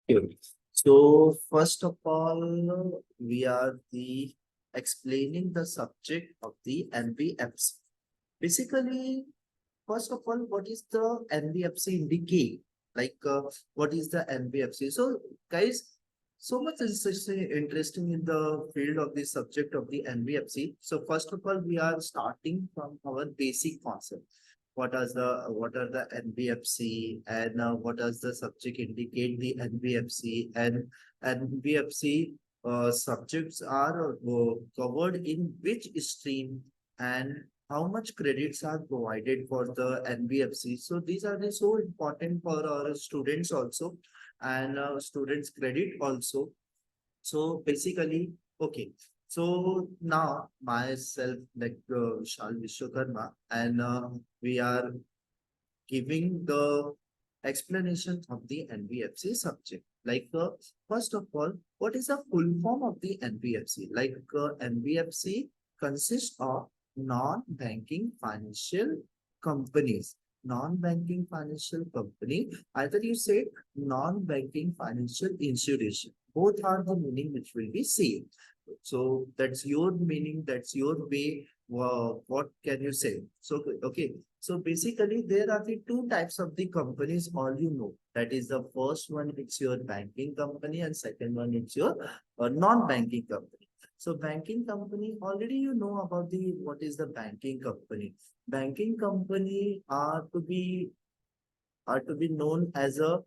Good. So first of all, we are the explaining the subject of the NBFC. Basically, first of all, what is the NBFC indicate? What is the NBFC? So, guys, so much is interesting in the field of the subject of the NBFC. So, first of all, we are starting from our basic concept. What are the NBFC and what does the subject indicate the NBFC and NBFC subjects are covered in which stream and how much credits are provided for the NBFC. So these are the so important for our students also and students credit also. So basically, okay. So now myself like Vishal Vishwakarma and we are giving the explanation of the NBFC subject. First of all, what is the full form of the NBFC? NBFC consists of non-banking financial companies. Non-banking financial company, either you say non-banking financial institution. Both are the meaning which will be same. So that's your meaning, that's your way. What can you say? So, okay. So basically, there are the two types of the companies, all you know. That is the first one, it's your banking company, and second one, it's your non-banking company. So banking company, already you know about the what is the banking company. Banking company are to be known as a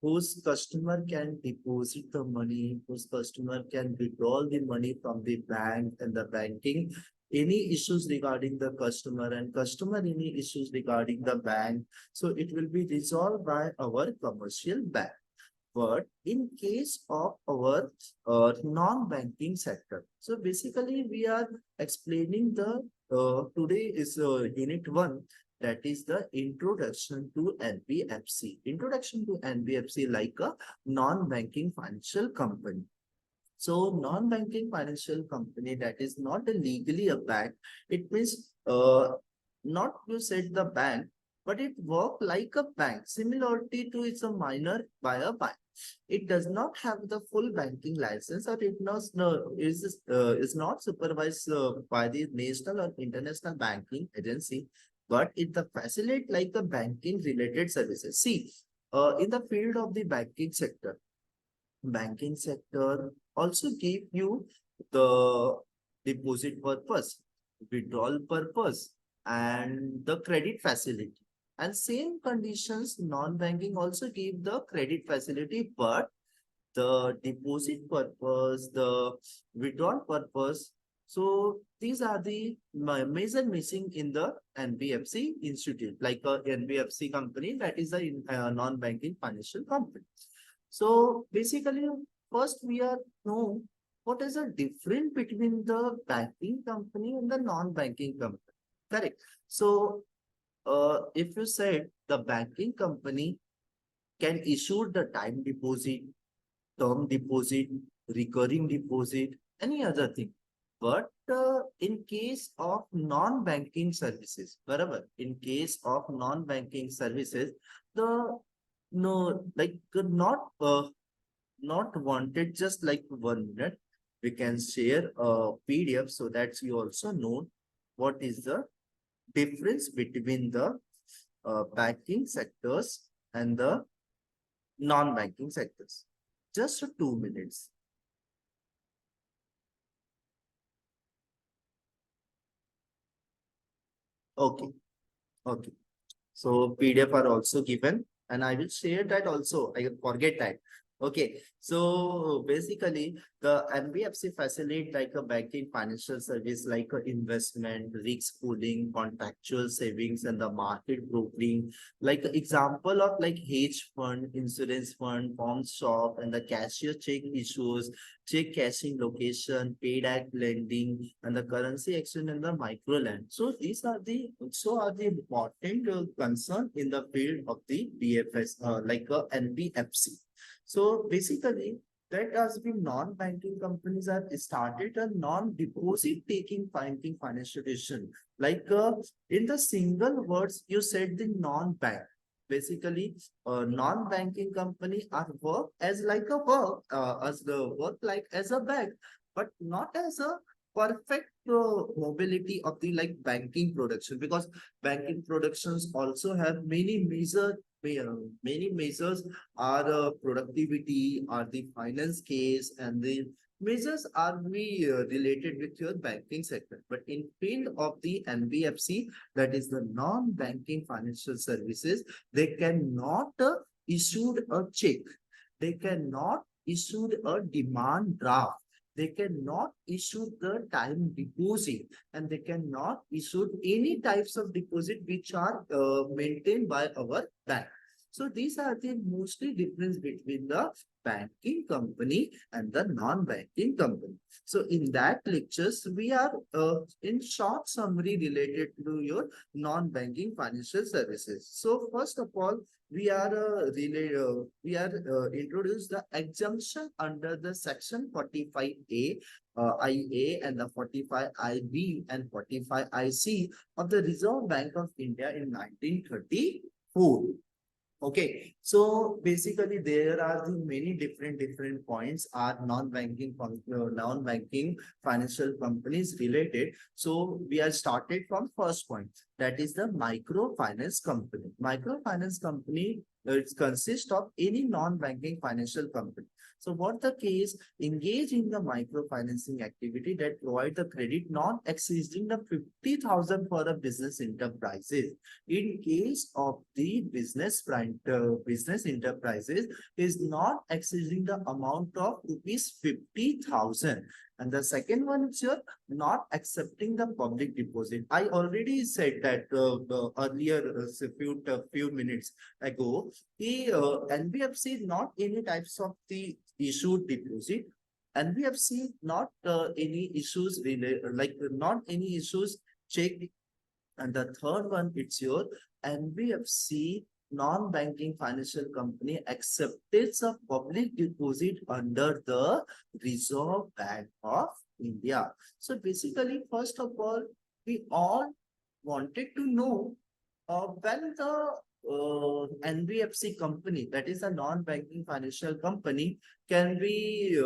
whose customer can deposit the money, whose customer can withdraw the money from the bank and the banking. Any issues regarding the customer and customer any issues regarding the bank. So it will be resolved by our commercial bank. But in case of our non-banking sector, so basically we are explaining the today is unit one, that is the introduction to NBFC. Introduction to NBFC like a non-banking financial company. So non-banking financial company that is not legally a bank. It means not you said the bank, but it work like a bank. Similarity to it's a minor by a bank. It does not have the full banking license, or it not is not supervised by the national or international banking agency, but it the facilitate like the banking related services. See, in the field of the banking sector also give you the deposit purpose, withdrawal purpose, and the credit facility. And same conditions, non-banking also give the credit facility, but the deposit purpose, the withdrawal purpose. So these are the major missing in the NBFC institute, like a NBFC company that is a non-banking financial company. So basically, first we are know what is the difference between the banking company and the non-banking company. Correct. So if you said the banking company can issue the time deposit, term deposit, recurring deposit, any other thing. But in case of non-banking services, wherever in case of non-banking services, the no like not wanted just like 1 minute. We can share a PDF so that you also know what is the difference between the banking sectors and the non-banking sectors. Just 2 minutes. Okay. Okay. So PDF are also given, and I will share that also. I forget that. Okay. So basically, the NBFC facilitate like a banking financial service like a investment, risk pooling, contractual savings, and the market brokering. Like example of like hedge fund, insurance fund, pawn shop, and the cashier check issues, check cashing location, paid act lending, and the currency exchange and the micro land. So these are the important concern in the field of the BFS, like a NBFC. So basically, that has been non-banking companies have started a non-deposit taking banking financial institution. In the single words, you said the non-bank. Basically, non-banking company are work as like a work, as the work like as a bank, but not as a perfect mobility of the like banking production, because banking productions also have many measures are productivity, are the finance case, and the measures are we related with your banking sector. But in field of the NBFC, that is the non-banking financial services, they cannot issued a check, they cannot issued a demand draft, they cannot issue the time deposit, and they cannot issue any types of deposit which are maintained by our bank. So these are the mostly difference between the banking company and the non-banking company. So in that lectures, we are in short summary related to your non-banking financial services. So first of all, we are introduce the exemption under the section 45A, IA, and the 45IB and 45IC of the Reserve Bank of India in 1934. Okay, so basically there are the many different points are non-banking financial companies related. So we are started from first point, that is the microfinance company. Microfinance company, it consists of any non-banking financial company. So what the case, engage in the microfinancing activity that provide the credit not exceeding the 50,000 for a business enterprises. In case of the business enterprises is not exceeding the amount of rupees 50,000. And the second one is your not accepting the public deposit. I already said that earlier, few minutes ago, the NBFC not any types of the issued deposit. NBFC not any issues like not any issues check. And the third one, it's your NBFC non-banking financial company accepted a public deposit under the Reserve Bank of India. So basically, first of all, we all wanted to know when the NBFC company, that is a non-banking financial company, can be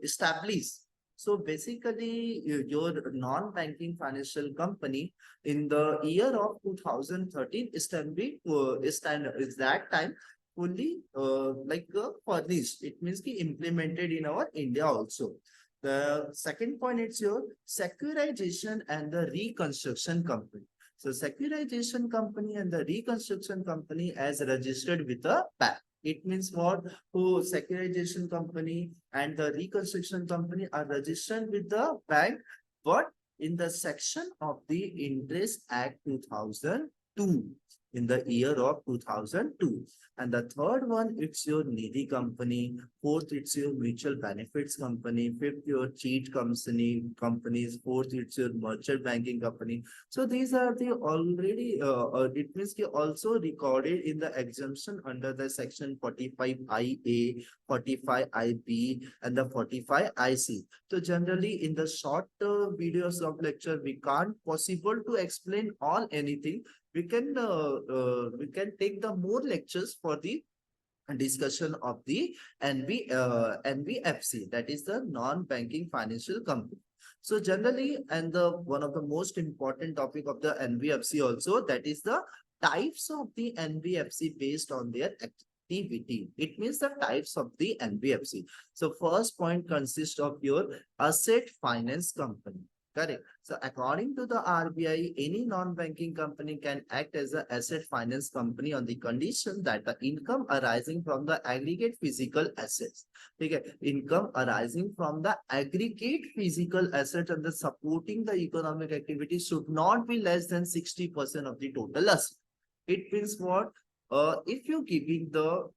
established. So basically, your non-banking financial company in the year of 2013 is can be is that time fully furnished. It means ki implemented in our India also. The second point is your securitization and the reconstruction company. So securitization company and the reconstruction company as registered with the bank. It means what? Who securitization company and the reconstruction company are registered with the bank, but in the section of the Interest Act 2002, in the year of 2002. And the third one, it's your Nidhi company. Fourth, it's your mutual benefits company. Fifth, your cheat companies. Fourth, it's your merchant banking company. So these are the already, it means also recorded in the exemption under the section 45IA, 45IB, and the 45IC. So generally in the short videos of lecture, we can't possible to explain all anything. We can take the more lectures for the discussion of the NBFC, that is the non-banking financial company. So generally, and the one of the most important topic of the NBFC also, that is the types of the NBFC based on their activity. It means the types of the NBFC. So first point consists of your asset finance company. Correct. So according to the RBI, any non-banking company can act as an asset finance company on the condition that the income arising from the aggregate physical assets. Okay. Income arising from the aggregate physical assets and the supporting the economic activity should not be less than 60% of the total asset. It means what? If you're giving the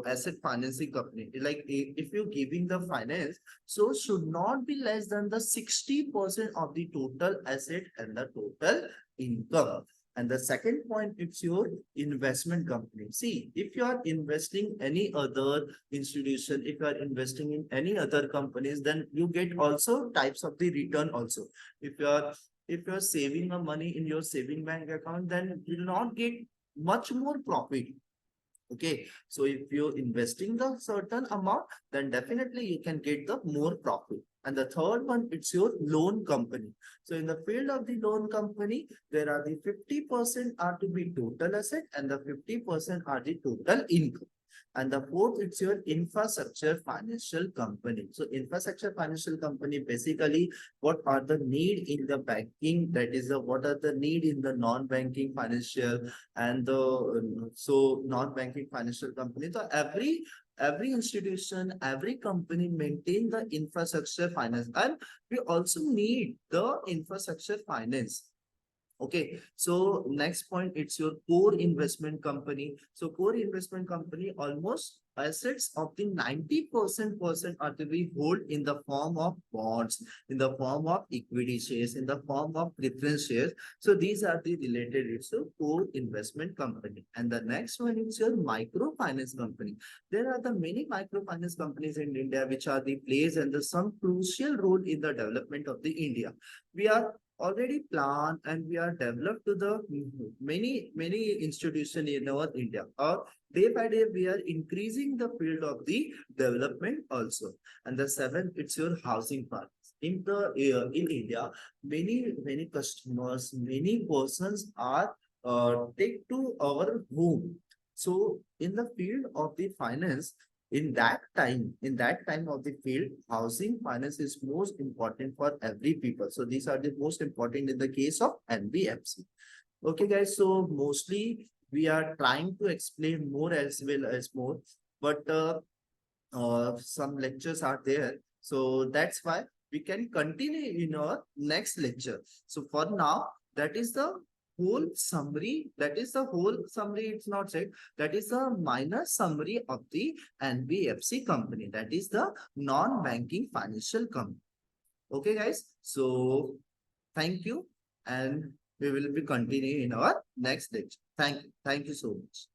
asset financing company, like if you're giving the finance, so should not be less than the 60% of the total asset and the total income. And the second point, it's your investment company. See, if you are investing any other institution, if you are investing in any other companies, then you get also types of the return also. If you are saving the money in your saving bank account, then you will not get much more profit. Okay, so if you're investing the certain amount, then definitely you can get the more profit. And the third one, it's your loan company. So in the field of the loan company, there are the 50% are to be total asset and the 50% are the total income. And the fourth, it's your infrastructure financial company. So infrastructure financial company, basically what are the need in the banking, that is the what are the need in the non-banking financial and the so non-banking financial company. So every institution, every company maintain the infrastructure finance, and we also need the infrastructure finance. Okay, so next point, it's your core investment company. So core investment company, almost assets of the 90% are to be hold in the form of bonds, in the form of equity shares, in the form of preference shares. So these are the related, it's a core investment company. And the next one is your microfinance company. There are the many microfinance companies in India which are the plays and the some crucial role in the development of the India. We are already planned and we are developed to the many institution in our India, or day by day we are increasing the field of the development also. And the seventh, it's your housing part. In the in India, many customers, many persons are take to our home. So in the field of the finance, in that time of the field, housing finance is most important for every people. So these are the most important in the case of NBFC. Okay, guys. So mostly we are trying to explain more as well as more, but some lectures are there. So that's why we can continue in our next lecture. So for now, that is the whole summary. That is the whole summary. It's not said. That is the minor summary of the NBFC company. That is the non-banking financial company. Okay, guys. So thank you. And we will be continuing in our next lecture. Thank you. Thank you so much.